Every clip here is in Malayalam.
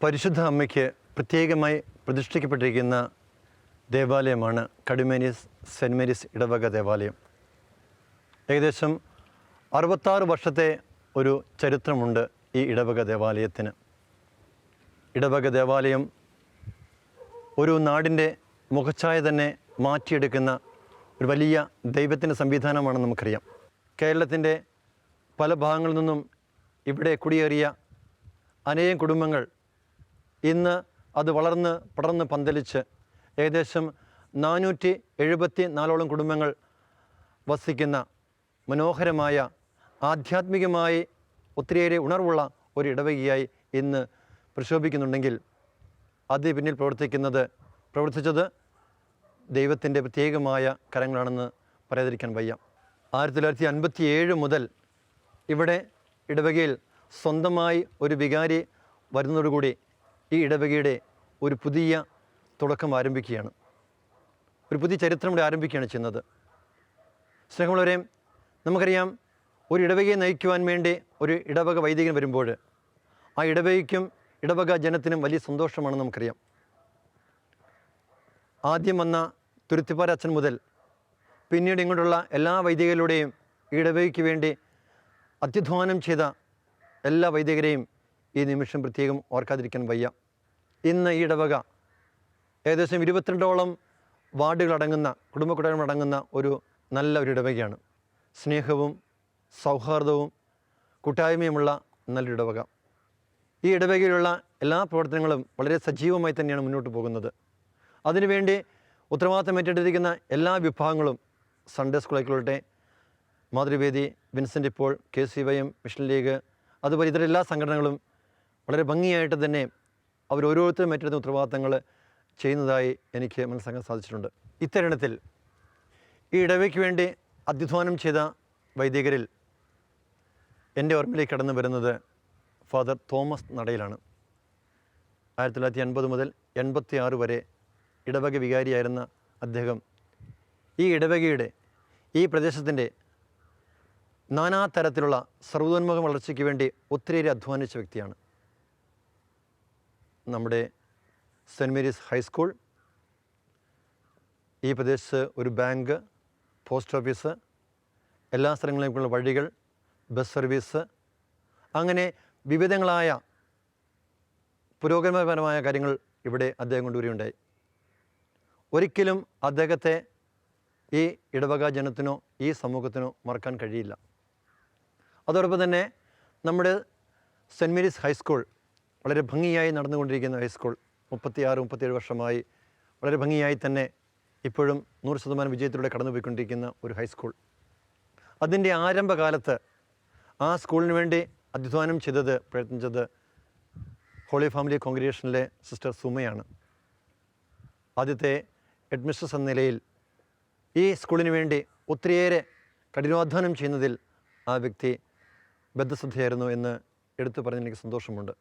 പരിശുദ്ധ അമ്മയ്ക്ക് പ്രത്യേകമായി പ്രതിഷ്ഠിക്കപ്പെട്ടിരിക്കുന്ന ദേവാലയമാണ് കടുമേനിസ് സെൻറ്റ് മേരീസ് ഇടവക ദേവാലയം. ഏകദേശം 66 വർഷത്തെ ഒരു ചരിത്രമുണ്ട് ഈ ഇടവക ദേവാലയത്തിന്. ഇടവക ദേവാലയം ഒരു നാടിൻ്റെ മുഖച്ഛായ തന്നെ മാറ്റിയെടുക്കുന്ന ഒരു വലിയ ദൈവത്തിൻ്റെ സംവിധാനമാണെന്ന് നമുക്കറിയാം. കേരളത്തിൻ്റെ പല ഭാഗങ്ങളിൽ നിന്നും ഇവിടെ കുടിയേറിയ അനേകം കുടുംബങ്ങൾ ഇന്ന് അത് വളർന്ന് പടർന്ന് പന്തലിച്ച് ഏകദേശം 474 കുടുംബങ്ങൾ വസിക്കുന്ന മനോഹരമായ ആധ്യാത്മികമായി ഒത്തിരിയേറെ ഉണർവുള്ള ഒരു ഇടവകയായി ഇന്ന് പ്രശോഭിക്കുന്നുണ്ടെങ്കിൽ അത് പിന്നിൽ പ്രവർത്തിച്ചത് ദൈവത്തിൻ്റെ പ്രത്യേകമായ കരങ്ങളാണെന്ന് പറയാതിരിക്കാൻ വയ്യ. 1957 മുതൽ ഇവിടെ ഇടവകയിൽ സ്വന്തമായി ഒരു വികാരി വരുന്നതോടുകൂടി ഈ ഇടവകയുടെ ഒരു പുതിയ തുടക്കം ആരംഭിക്കുകയാണ്. ഒരു പുതിയ ചരിത്രം ഇവിടെ ആരംഭിക്കുകയാണ് ചെയ്യുന്നത്. സ്നേഹമുള്ളവരെ, നമുക്കറിയാം, ഒരു ഇടവകയെ നയിക്കുവാൻ വേണ്ടി ഒരു ഇടവക വൈദികൻ വരുമ്പോൾ ആ ഇടവകയ്ക്കും ഇടവക ജനത്തിനും വലിയ സന്തോഷമാണെന്ന് നമുക്കറിയാം. ആദ്യം വന്ന തുരുത്തിപ്പാറ അച്ഛൻ മുതൽ പിന്നീട് ഇങ്ങോട്ടുള്ള എല്ലാ വൈദികരുടെയും ഈ ഇടവകയ്ക്ക് വേണ്ടി അത്യുധ്വാനം ചെയ്ത എല്ലാ വൈദികരെയും ഈ നിമിഷം പ്രത്യേകം ഓർക്കാതിരിക്കാൻ വയ്യ. ഇന്ന് ഈ ഇടവക ഏകദേശം 22ഓളം വാർഡുകളടങ്ങുന്ന കുടുംബ കൂട്ടായ്മകളടങ്ങുന്ന ഒരു നല്ല ഒരു ഇടവകയാണ്. സ്നേഹവും സൗഹാർദ്ദവും കൂട്ടായ്മയുമുള്ള നല്ലൊരു ഇടവക. ഈ ഇടവകയിലുള്ള എല്ലാ പ്രവർത്തനങ്ങളും വളരെ സജീവമായി തന്നെയാണ് മുന്നോട്ട് പോകുന്നത്. അതിനുവേണ്ടി ഉത്തരവാദിത്തം ഏറ്റെടുത്തിരിക്കുന്ന എല്ലാ വിഭാഗങ്ങളും സൺഡേ സ്കൂൾ ആയിക്കൊള്ളട്ടെ, Mathruvedi, Vincent Paul, KCYM, mission league, അതുപോലെ ഇതര എല്ലാ സംഘടനകളും വളരെ ഭംഗിയായിട്ട് തന്നെ അവരോരോരുത്തരും ഏറ്റെടുത്ത ഉത്തരവാദിത്തങ്ങൾ ചെയ്യുന്നതായി എനിക്ക് മനസ്സിലാക്കാൻ സാധിച്ചിട്ടുണ്ട്. ഇത്തരുണത്തിൽ ഈ ഇടവയ്ക്ക് വേണ്ടി അധ്വാനം ചെയ്ത വൈദികരിൽ എൻ്റെ ഓർമ്മയിലേക്ക് കടന്നു വരുന്നത് ഫാദർ തോമസ് നടയിലാണ്. 1980 മുതൽ 86 വരെ ഇടവക വികാരിയായിരുന്ന അദ്ദേഹം ഈ ഇടവകയുടെ ഈ പ്രദേശത്തിൻ്റെ നാനാതരത്തിലുള്ള സർവ്വതോന്മുഖ വളർച്ചയ്ക്ക് വേണ്ടി ഒത്തിരിയേറെ അധ്വാനിച്ച വ്യക്തിയാണ്. നമ്മുടെ സെൻറ്റ് മേരീസ് ഹൈസ്കൂൾ, ഈ പ്രദേശത്ത് ഒരു ബാങ്ക്, പോസ്റ്റ് ഓഫീസ്, എല്ലാ സ്ഥലങ്ങളിലേക്കുള്ള വഴികൾ, ബസ് സർവീസ്, അങ്ങനെ വിവിധങ്ങളായ പുരോഗമനപരമായ കാര്യങ്ങൾ ഇവിടെ അദ്ദേഹം കൊണ്ടുവരികയുണ്ടായി. ഒരിക്കലും അദ്ദേഹത്തെ ഈ ഇടവക ജനത്തിനോ ഈ സമൂഹത്തിനോ മറക്കാൻ കഴിയില്ല. അതോടൊപ്പം തന്നെ നമ്മുടെ സെൻറ്റ് മേരീസ് ഹൈസ്കൂൾ വളരെ ഭംഗിയായി നടന്നുകൊണ്ടിരിക്കുന്ന ഹൈസ്കൂൾ 36-37 വർഷമായി വളരെ ഭംഗിയായി തന്നെ ഇപ്പോഴും 100% വിജയത്തിലൂടെ കടന്നുപോയിക്കൊണ്ടിരിക്കുന്ന ഒരു ഹൈസ്കൂൾ. അതിൻ്റെ ആരംഭകാലത്ത് ആ സ്കൂളിന് വേണ്ടി അധ്വാനം പ്രയത്നിച്ചത് ഹോളി ഫാമിലി കോൺഗ്രിഗേഷനിലെ സിസ്റ്റർ സുമയാണ്. ആദ്യത്തെ ഹെഡ്മിസ്ട്രസ് എന്ന നിലയിൽ ഈ സ്കൂളിന് വേണ്ടി ഒത്തിരിയേറെ കഠിനാധ്വാനം ചെയ്യുന്നതിൽ ആ വ്യക്തി ബദ്ധശ്രദ്ധയായിരുന്നു എന്ന് എടുത്തു പറഞ്ഞ് എനിക്ക് സന്തോഷമുണ്ട്.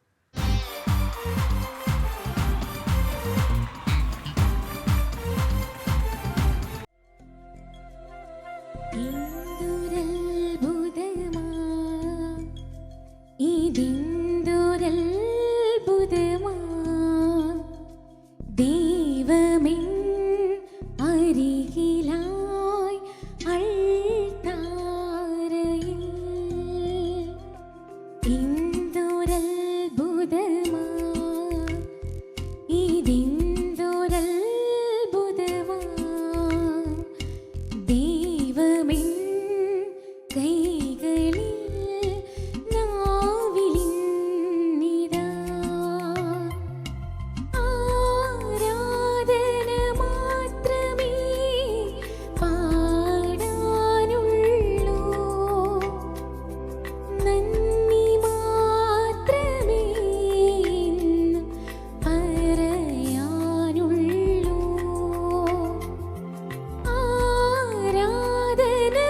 ആരാധന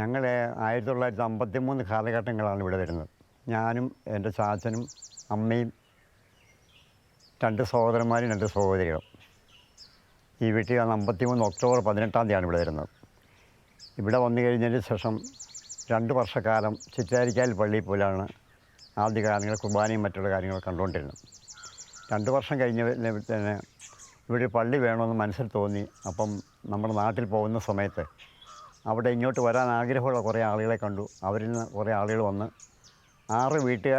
ഞങ്ങൾ 1953 കാലഘട്ടങ്ങളാണ് ഇവിടെ വരുന്നത്. ഞാനും എൻ്റെ ചാച്ചനും അമ്മയും 2 സഹോദരന്മാരും 2 സഹോദരികളും. ഈ വീട്ടിൽ 53 ഒക്ടോബർ 18-ാം തീയതിയാണ് ഇവിടെ വരുന്നത്. ഇവിടെ വന്നു കഴിഞ്ഞതിന് ശേഷം 2 വർഷക്കാലം ചിറ്റാരിക്കാൽ പള്ളിയിൽ പോലാണ് ആദ്യകാലങ്ങൾ കുർബാനയും മറ്റുള്ള കാര്യങ്ങൾ കണ്ടുകൊണ്ടിരുന്നത്. 2 വർഷം കഴിഞ്ഞ തന്നെ ഇവിടെ പള്ളി വേണമെന്ന് മനസ്സിൽ തോന്നി. അപ്പം നമ്മുടെ നാട്ടിൽ പോകുന്ന സമയത്ത് അവിടെ ഇങ്ങോട്ട് വരാൻ ആഗ്രഹമുള്ള കുറേ ആളുകളെ കണ്ടു. അവരിൽ നിന്ന് കുറേ ആളുകൾ വന്ന് 6 വീട്ടിൽ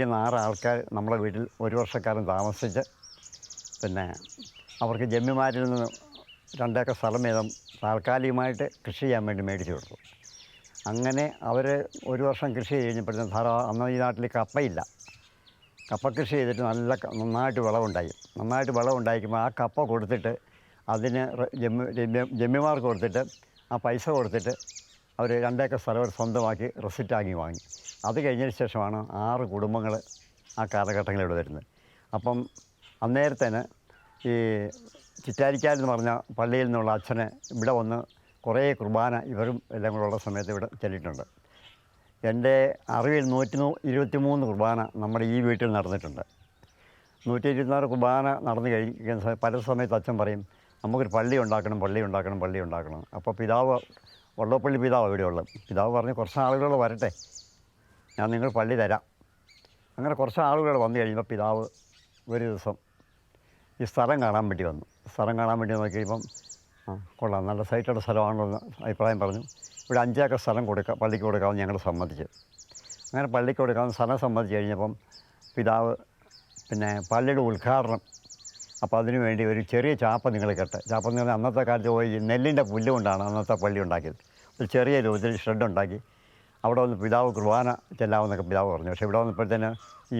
നിന്ന് 6 ആൾക്കാർ നമ്മളെ വീട്ടിൽ 1 വർഷക്കാലം താമസിച്ച് പിന്നെ അവർക്ക് ജമ്മിമാരിൽ നിന്ന് 2 ഏക്കർ സ്ഥലം വീതം താൽക്കാലികമായിട്ട് കൃഷി ചെയ്യാൻ വേണ്ടി മേടിച്ചു കൊടുത്തു. അങ്ങനെ അവർ 1 വർഷം കൃഷി കഴിഞ്ഞപ്പോഴത്തേക്കും അന്ന് ഈ നാട്ടിൽ കപ്പയില്ല. കപ്പ കൃഷി ചെയ്തിട്ട് നന്നായിട്ട് വിളവുണ്ടായിരിക്കുമ്പോൾ ആ കപ്പ കൊടുത്തിട്ട് അതിന് ജമ്മിമാർക്ക് കൊടുത്തിട്ട് ആ പൈസ കൊടുത്തിട്ട് അവർ 2 ഏക്കർ സ്ഥലം സ്വന്തമാക്കി റെസിറ്റാക്കി വാങ്ങി. അത് കഴിഞ്ഞതിന് ശേഷമാണ് 6 കുടുംബങ്ങൾ ആ കാലഘട്ടങ്ങളിൽ ഇവിടെ വരുന്നത്. അപ്പം അന്നേരത്തേന് ഈ ചിറ്റാരിക്കാൽ എന്ന് പറഞ്ഞ പള്ളിയിൽ നിന്നുള്ള അച്ഛനെ ഇവിടെ വന്ന് കുറേ കുർബാന ഇവരും എല്ലാം കൂടെ ഉള്ള സമയത്ത് ഇവിടെ ചെല്ലിയിട്ടുണ്ട്. എൻ്റെ അറിവിൽ 123 കുർബാന നമ്മുടെ ഈ വീട്ടിൽ നടന്നിട്ടുണ്ട്. 124 കുർബാന നടന്നു കഴിക്കുന്ന പല സമയത്ത് അച്ഛൻ പറയും, നമുക്കൊരു പള്ളി ഉണ്ടാക്കണം. അപ്പോൾ പിതാവ്, വള്ളപ്പള്ളി പിതാവ് ഇവിടെയുള്ളത്, പിതാവ് പറഞ്ഞ് കുറച്ച് ആളുകൾ വരട്ടെ, ഞാൻ നിങ്ങൾ പള്ളി തരാം. അങ്ങനെ കുറച്ച് ആളുകൾ വന്നു കഴിയുമ്പോൾ പിതാവ് ഒരു ദിവസം ഈ സ്ഥലം കാണാൻ വേണ്ടി വന്നു. സ്ഥലം കാണാൻ വേണ്ടി നോക്കിയപ്പം കൊള്ളാം, നല്ല സൈറ്റുള്ള സ്ഥലമാണല്ലോ എന്ന് അഭിപ്രായം പറഞ്ഞു. ഇവിടെ 5 ഏക്കർ സ്ഥലം പള്ളിക്ക് കൊടുക്കാമെന്ന് ഞങ്ങൾ സമ്മതിച്ചു. അങ്ങനെ പള്ളിക്ക് കൊടുക്കാമെന്ന് സ്ഥലം സമ്മതിച്ച് കഴിഞ്ഞപ്പം പിതാവ് പിന്നെ പള്ളിയുടെ ഉദ്ഘാടനം, അപ്പോൾ അതിനു വേണ്ടി ഒരു ചെറിയ ചാപ്പ നിങ്ങൾ കെട്ട്. ചാപ്പ എന്ന് പറഞ്ഞാൽ അന്നത്തെ കാലത്ത് പോയി നെല്ലിൻ്റെ പുല്ല് കൊണ്ടാണ് അന്നത്തെ പള്ളി ഉണ്ടാക്കിയത്. ഒരു ചെറിയ രൂപത്തിൽ ഷെഡ് ഉണ്ടാക്കി അവിടെ വന്ന് പിതാവ് കുർബാന ചെല്ലാമെന്നൊക്കെ പിതാവ് പറഞ്ഞു. പക്ഷേ ഇവിടെ വന്നപ്പോഴത്തേന് ഈ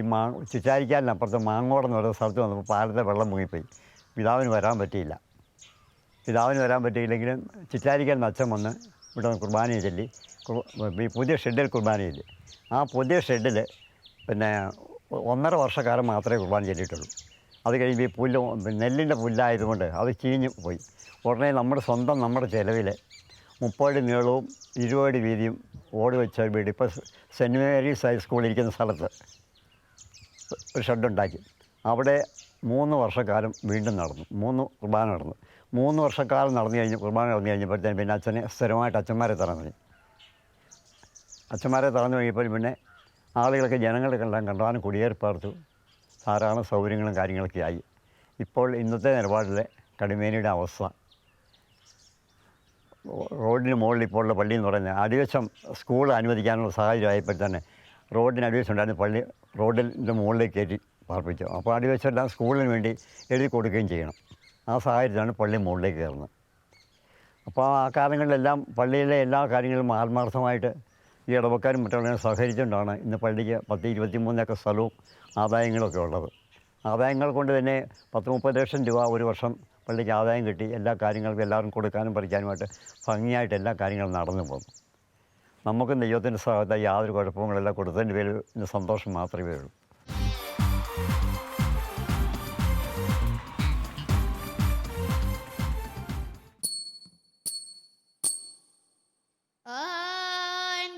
ചിറ്റാരിക്കാലിനപ്പുറത്ത് മാങ്ങോട് എന്ന് പറയുന്ന സ്ഥലത്ത് വന്നപ്പോൾ പാലത്തെ വെള്ളം മുങ്ങിപ്പോയി. പിതാവിന് വരാൻ പറ്റിയില്ലെങ്കിലും ചിറ്റാരിക്കാലിന് അച്ഛൻ വന്ന് ഇവിടെ നിന്ന് കുർബാനയെ ചൊല്ലി ഈ പുതിയ ഷെഡിൽ കുർബാന ചൊല്ലി. ആ പുതിയ ഷെഡിൽ പിന്നെ 1.5 വർഷക്കാലം മാത്രമേ കുർബാന ചൊല്ലിയിട്ടുള്ളൂ. അത് കഴിയുമ്പോൾ ഈ പുല്ല് നെല്ലിൻ്റെ പുല്ലായതുകൊണ്ട് അത് ചീഞ്ഞ് പോയി. ഉടനെ നമ്മുടെ ചിലവിൽ 30 അടി നീളവും 20 അടി വീതിയും ഓടി വെച്ച വീട് ഇപ്പോൾ സെൻറ്റ് മേരീസ് ഹൈസ്കൂളിൽ ഇരിക്കുന്ന സ്ഥലത്ത് ഒരു ഷെഡുണ്ടാക്കി. അവിടെ 3 വർഷക്കാലം വീണ്ടും നടന്നു. 3 കുർബാന നടന്നു. 3 വർഷക്കാലം കുർബാന നടന്നു കഴിഞ്ഞപ്പോഴത്തേന് പിന്നെ അച്ഛനെ സ്ഥിരമായിട്ട് അച്ഛന്മാരെ തറന്നു കഴിഞ്ഞപ്പോൾ പിന്നെ ആളുകളൊക്കെ ജനങ്ങൾക്കെല്ലാം കണ്ടാനും കുടിയേറിപ്പാർത്തു. ധാരാളം സൗകര്യങ്ങളും കാര്യങ്ങളൊക്കെ ആയി. ഇപ്പോൾ ഇന്നത്തെ നിലപാടിലെ കടുമേനിയുടെ അവസ്ഥ, റോഡിന് മുകളിൽ ഇപ്പോൾ ഉള്ള പള്ളി എന്ന് പറയുന്നത് അടിവശം സ്കൂൾ അനുവദിക്കാനുള്ള സാഹചര്യമായപ്പോൾ തന്നെ റോഡിന് അടിവശമുണ്ടായിരുന്ന പള്ളി റോഡിൻ്റെ മുകളിലേക്ക് കയറ്റി പാർപ്പിച്ചു. അപ്പോൾ അടിവശമെല്ലാം സ്കൂളിന് വേണ്ടി എഴുതി കൊടുക്കുകയും ചെയ്യണം. ആ സാഹചര്യത്തിലാണ് പള്ളി മുകളിലേക്ക് കയറുന്നത്. അപ്പോൾ ആ കാലങ്ങളിലെല്ലാം പള്ളിയിലെ എല്ലാ കാര്യങ്ങളും ആത്മാർത്ഥമായിട്ട് ഈ ഇടവക്കാരും മറ്റുള്ളവരും സഹകരിച്ചുകൊണ്ടാണ് ഇന്ന് പള്ളിക്ക് 10-23 ഏക്കർ സ്ഥലവും ആദായങ്ങളൊക്കെ ഉള്ളത്. ആദായങ്ങൾ കൊണ്ട് തന്നെ 10-30 ലക്ഷം രൂപ ഒരു വർഷം പള്ളിക്ക് ആദായം കിട്ടി. എല്ലാ കാര്യങ്ങൾക്കും എല്ലാവരും കൊടുക്കാനും പഠിക്കാനുമായിട്ട് ഭംഗിയായിട്ട് എല്ലാ കാര്യങ്ങളും നടന്നു പോകുന്നു. നമുക്കും ദൈവത്തിൻ്റെ സഹായത്താൽ യാതൊരു കുഴപ്പങ്ങളെല്ലാം കൊടുത്തതിൻ്റെ പേരിൽ ഇന്ന് സന്തോഷം മാത്രമേ ഉള്ളൂ.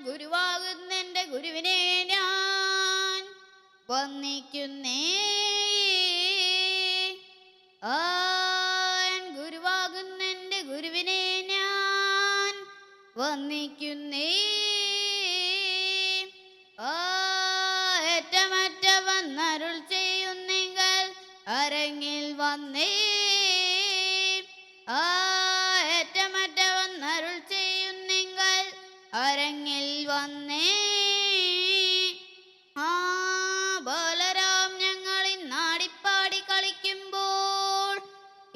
ഗുരുവാകുന്നെൻ്റെ ഗുരുവിനെ ഞാൻ വന്ദിക്കുന്നേ. ഗുരുവാകുന്നെൻ്റെ ഗുരുവിനെ ഞാൻ വന്ദിക്കുന്നേ. ഏറ്റമറ്റ വന്നരുൾ ചെയ്യുന്നെങ്കിൽ അരങ്ങിൽ വന്നേ. ഏറ്റമറ്റ വന്നരുൾ ചെയ്യുന്നെങ്കിൽ അരങ്ങിൽ വന്നേ. ബാലരാം ഞങ്ങൾ ഇന്നാടിപ്പാടി കളിക്കുമ്പോൾ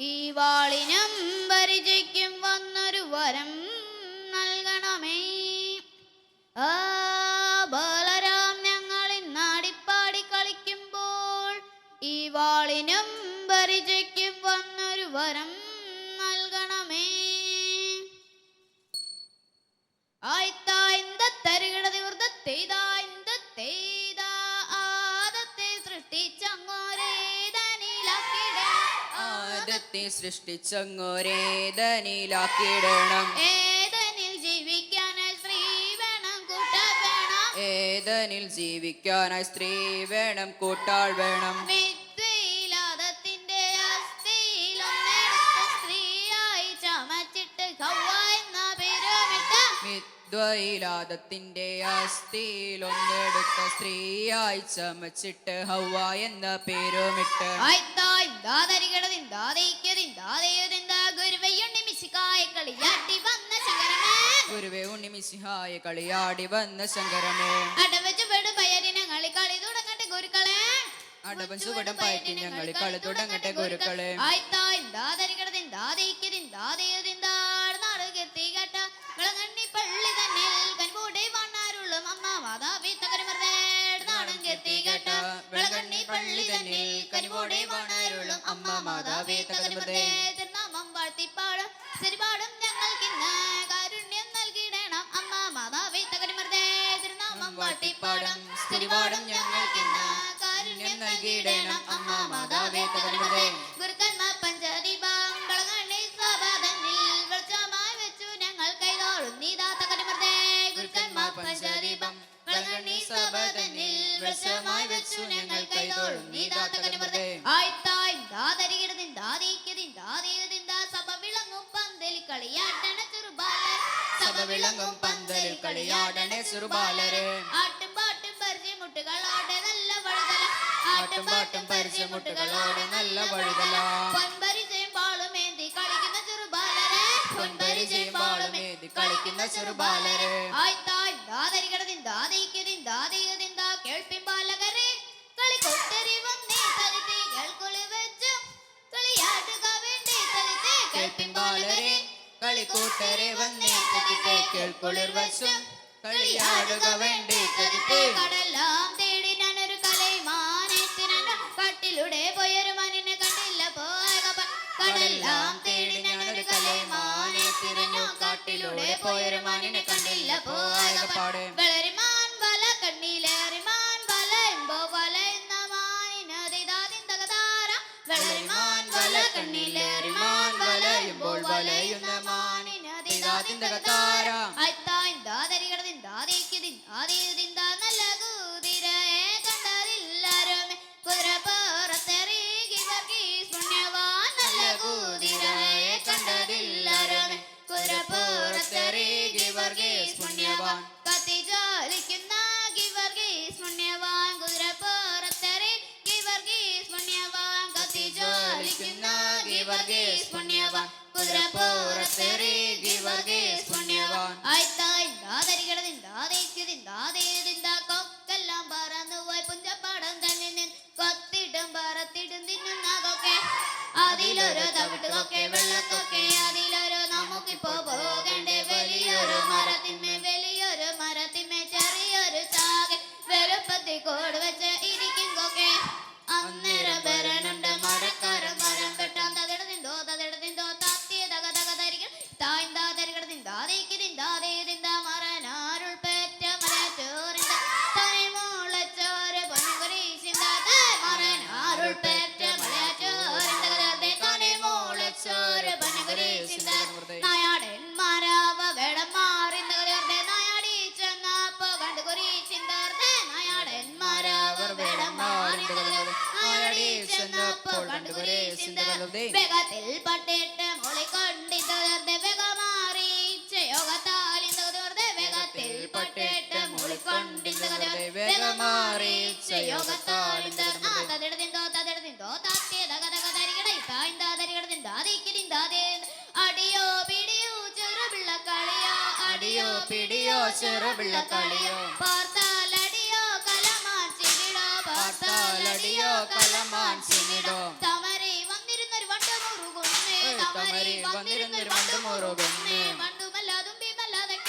ഈ വാളിനും പരിചയ്ക്കും വന്നൊരു വരം നൽകണമേ. ബാലരാം ഞങ്ങൾ ഇന്നാടിപ്പാടി കളിക്കുമ്പോൾ ഈ വാളിനും പരിചയ്ക്കും വന്നൊരു വരം നൽകണമേ. ആദത്തെ സൃഷ്ടിച്ചങ്ങോരേതനിലാക്കിടണം. ഏതനിൽ ജീവിക്കാനായി സ്ത്രീ വേണം, കൂട്ടാൾ വേണം. ഏതനിൽ ജീവിക്കാനായി സ്ത്രീ വേണം, കൂട്ടാൾ വേണം. വിദ്വയിലാദത്തിന്റെ അസ്ഥിയിലൊന്നെടുത്ത് സ്ത്രീയായി ചമച്ചിട്ട് ഹവ്വ എന്ന പേരുമിട്ട. വിദ്വയിലാദത്തിന്റെ അസ്ഥിയിലൊന്നെടുത്ത സ്ത്രീയായി ചമച്ചിട്ട് ഹവ്വ എന്ന പേരുമിട്ട്. ഗുരുവേ ഉണ്ണി മിശിഹായെ കളിയാടി വന്ന ശങ്കരമേ. അടവച്ചുപടും പയരിനങ്ങളി കളി തുടങ്ങട്ടെ ഗുരുക്കളെ. അടവൻ ചുവടും പയറ്റി ഞങ്ങളി കളി തുടങ്ങട്ടെ ഗുരുക്കളെ. പള്ളി തന്നിൽ കൻകൂടെ വണ്ണാരുള്ളും അമ്മ മാതാവി തകരുമർദ്ദേ. നാടും കെത്തി കേട്ട വിളകണ്ണി പള്ളി തന്നിൽ കനിവോടെ വണ്ണാരുള്ളും അമ്മ മാതാവി തകരുമർദ്ദേ. തിരുനാമം വാഴ്ത്തിപ്പാടും ശരിപാടും ഞങ്ങൾക്കിന്ന് കാരുണ്യം നൽകിടണം അമ്മ മാതാവി തകരുമർദ്ദേ. തിരുനാമം നാം വാട്ടിപ്പാടും സ്തുതിപാടും ഞങ്ങൾക്കിന്ന് കാരുണ്യം നൽകിയിടണം അമ്മ മാതാവേ തകർന്നതേ ഗുരുക്കന്മാർ പഞ്ചദീപം കളകണ്ണി സഭാതന്നിൽ വെളിച്ചമായി വെച്ചു ഞങ്ങൾ കൈതോളും നീതാ തകരുമതേ ഗുരുക്കന്മാർ പഞ്ചദീപം കളകണ്ണി സഭാതന്നിൽ വെളിച്ചമായി വെച്ചു ഞങ്ങൾ കൈതോളും നീതാ തകരുമതേ ആയിത്തായി ദാതരികിടതിൻ ദാതീക്കതിൻ ദാതീകതിൻ സഭ വിളങ്ങും പന്തലി കളിയാട്ടണ ചെറുബാലർ സഭ വിളങ്ങും പന്തലിൽ കളിയാടണേ സുറുബാലരെ ആട്ടും പാട്ടും പരിചയമുട്ടുകളോടെ നല്ല വഴുതല ആട്ടും പാട്ടും പരിചയമുട്ടുകളോടെ നല്ല വഴുതല പൊൻപരിചയം പാളുമേന്തി കളിക്കുന്ന ചെറുബാലരെ പൊൻപരിചയം പാളുമേന്തി കളിക്കുന്ന ചെറുബാലരെ ആയിത്തായി ദാതരികിടതിൻ ദാതീക്കതിൻ ദാതീകതിൻ കേൾപ്പിൻ ബാലകരെ കളി കൊട്ടരി വന്നേ തലിത്തെ കേൾക്കൊളി വെച്ചു കളിയാട്ടുക വേണ്ടി തലിത്തെ കേൾപ്പിൻ ബാലരെ കളിക്കൂട്ടരെ വന്നേ തതിത്തെ കേൾക്കുളിർ വശം കളിയാടുക വേണ്ടി തതിത്തെ കടലാം തേടി ഞാനൊരു കലൈമാനെത്തിനു കട്ടിലൂടെ പോയൊരു മനിനെ കണ്ടില്ല കടലെല്ലാം തേടി ഞാനൊരു കലൈമാനെ തിരഞ്ഞു കാട്ടിലൂടെ പോയൊരു മാനിനെ കണ്ടില്ല പോയകപ്പാടെ വെളരിമാൻ വല കണ്ണിലേറിമാൻ വലയുമ്പോ വലയുന്ന മാനിനതിതാതിന്തകതാര വെള്ളരിമാൻ വല കണ്ണിലേറിമാൻ വലയുമ്പോൾ വലയുന്ന മാനിനതിതാതിന്തകതാര അയ്ത്തായിൻ ദാതരികിടതിൻ ദാതീക്കതിൻ ആദീതിൻ നല്ല കുതിരയെ കണ്ടതില്ലാരുമേ കുതിരപ്പുറത്തെറികി വർഗീസ് പുണ്യവാൻ നല്ല കുതിരയെ കണ്ടതില്ലാരുമേ കുതിരപ്പുറത്തെറികി വർഗീസ് പുണ്യവാൻ കത്തിജോലിക്കുന്ന ഗിവർഗീസ് പുണ്യവാൻ കുതിരപ്പുറത്തെറികി വർഗീസ് പുണ്യവാൻ കത്തിജോലിക്കുന്ന ഗിവർഗീസ് പുണ്യവാൻ കുതിരപ്പുറത്തെറികി വർഗീസ് പുണ്യവാൻ ആയിത്തായി ദാതരികിടതിൻ ദാതീക്കതിൻ ദാതീതിൻ കൊക്കെല്ലാം പറന്നുപോയി പുഞ്ചപ്പാടം തന്നെ നിന്ന് കൊത്തിടും പറത്തിടും തിന്നുന്നാകൊക്കെ അതിലൊരു തവിട്ടുകൊക്കെ വെള്ളക്കൊക്കെ അതിലൊരു നമുക്കിപ്പോ പോകണ്ടേ വലിയൊരു മരത്തിന്മേ ചെറിയൊരു ചാകെ വെളുപ്പത്തി കോട് വെച്ച് ഇരിക്കും കൊക്കെ അന്നേരം വരണുണ്ട് മരക്കാരൻ മരം വെട്ടാൻ തതിടതിന്തോ താത്തിയ തകതകരിക്കും തായ്താതരികിടതിൻ ദാതീക്കതിൻ ദാതീതിൻ മറനാരുൾ പേറ്റ മരച്ചോറിന്റെ തനിമുളച്ചോര് പൊന്നുകുരീശിന്താതെ മറനാരുൾ പേറ്റ മലച്ചോറിന്റെ തനിമുളച്ചോര് പൊന്നുകുരീശിന്താതെ നായാടന്മാരാവ വേടം മാറിന്റെ നായാടി ചെന്നപ്പോ കണ്ടു കുരീശിന്താർത്തെ നായാടന്മാരാവർ വേടം മാറിന്റെ നായാടി ചെന്നപ്പോൾ കണ്ടു കുരീശിന്താർത്തെ വേഗത്തിൽ പട്ടിട്ട് മുളിക്കൊണ്ടിന്റെ വേഗമാറിച്ച യോഗത്താലിന്റെ വേഗത്തിൽ പട്ടിട്ട് മുളിക്കൊണ്ടിന്റെ വേഗമാറിച്ച യോഗത്താലിന്റെ തതിടതിന്തോ താത്തിയ തകതകരികടൈ തായ്താതരികിടതിൻ ദാതീക്കതിൻ ദാതേ അടിയോ പിടിയോ ചെറുപിള്ളക്കളിയോ അടിയോ പിടിയോ ചെറുപിള്ളക്കളിയോ പാർത്താലടിയോ കലമാൻ ചികിടോ പാർത്താലടിയോ കലമാൻ ചികിടോ തമരി വന്നിരുന്നൊരു വണ്ട് മുറുകുന്നേ തമരി വന്നിരുന്നൊരു വണ്ട് മുറുകുന്നേ വണ്ടുമല്ല തുമ്പിമല്ല തെക്കരുടെ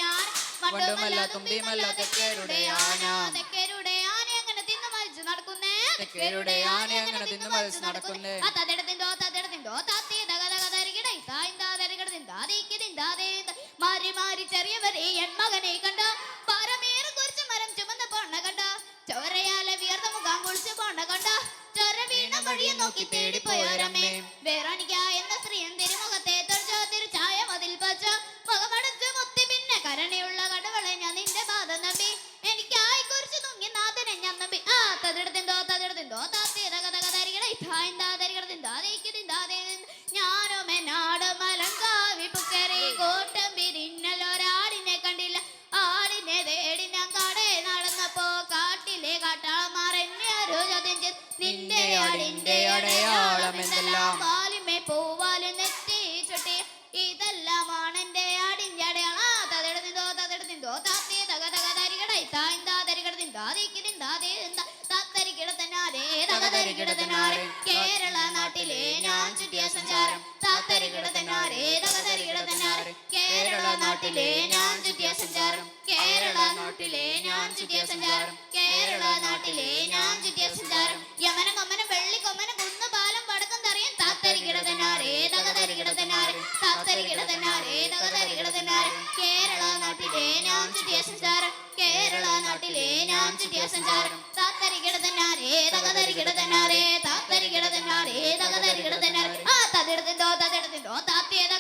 ആന വണ്ടുമല്ല തുമ്പിമല്ല തെക്കേരുടെ ആന തെക്കരുടെ ആന അങ്ങനെ തിന്നു മരിച്ചു നടക്കുന്നേ തെക്കേരുടെ ആന അങ്ങനെ തിന്നു മരിച്ചു നടക്കുന്നേ തതിടതിന്തോ താത്തിയ തകതകരികടൈ തായ്താതരികിടതിൻ ദാതീക്കതിൻ ദാതേ മാറി മാറി ചെറിയവരെ എൻ മകനെ കണ്ട പാറമേറെ കുറിച്ച് മരം ചുമന്ന പോണ കണ്ട ചോരയാലെ വിയർന്ന മുഖം കുളിച്ച് പോണ കണ്ട ചൊര വീണ വഴിയെ നോക്കി തേടിപ്പോയോരമ്മേ വേറോണിക്ക എന്ന സ്ത്രീയൻ തിരുമുഖത്തെ തൊഴിച്ചോ തിരുച്ചായ മതിൽ പച്ച മുഖമടച്ച് മുത്തി പിന്നെ കരണയുള്ള കടവളെ ഞാൻ നിന്റെ പാദം നമ്പി എനിക്കായി കുറിച്ച് തുങ്ങി നാഥനെ ഞാൻ നമ്പി തതിടതിന്തോ താത്തിയ തകതകരികടൈ തായ്താതരികിടതിൻ ദാതീക്കതിൻ ദാതേ ഞാനും എന്നാടും അലങ്കാവി പുക്കരെ കോട്ടം പിരിഞ്ഞൊരാടിനെ കണ്ടില്ല ആടിനെ തേടി ഞാൻ കടേ നടന്നപ്പോ കാട്ടിലെ കാട്ടാളന്മാർ എന്നെ ഒരു ചോദ്യം ചെയ്തു നിന്റെ ആടിന്റെ അടയാളം എന്തെല്ലാം പാലിമേ പൂവാലും നെറ്റി ചുട്ടി ഇതെല്ലാമാണ് എന്റെ ആടിന്റെ അടയാളം തതിടതിന്തോ താത്തിയ തകതകരികടൈ തായ്താതരികിടതിൻ ദാതീക്കതിൻ ദാതേ തകതരികിടതനാരെ കേരള നാട്ടിലെ ഞാൻ ചുറ്റിയ സഞ്ചാരം താത്തരികിടതനാരെ തകതരികിടതനാരെ കേരള നാട്ടിലെ ഞാൻ ചുറ്റിയ സഞ്ചാരം കേരള നാട്ടിലെ ഞാൻ ചുറ്റിയ സഞ്ചാരം കേരള നാട്ടിലെ ഞാൻ ചുറ്റിയ സഞ്ചാരം യമന കൊമ്മന വെള്ളി കൊമ്മന കുന്നു പാലം വടക്കം തറിയൻ താത്തരികിടതനാരെ തകതരികിടതനാരെ താത്തരികിടതനാരെ തകതരികിടതനാരെ കേരള നാട്ടിലെ ഞാൻ ചുറ്റിയ സഞ്ചാരം കേരള നാട്ടിലെ ഞാൻ ചുറ്റിയ സഞ്ചാരം താത്തരികിട തന്നാരേ തകതരികിട തന്നാരേ താത്തരികിട തന്നാരേ തകതരികിട തന്നാരേ ആ തതെടുത്തിണ്ടോ താത്തിയത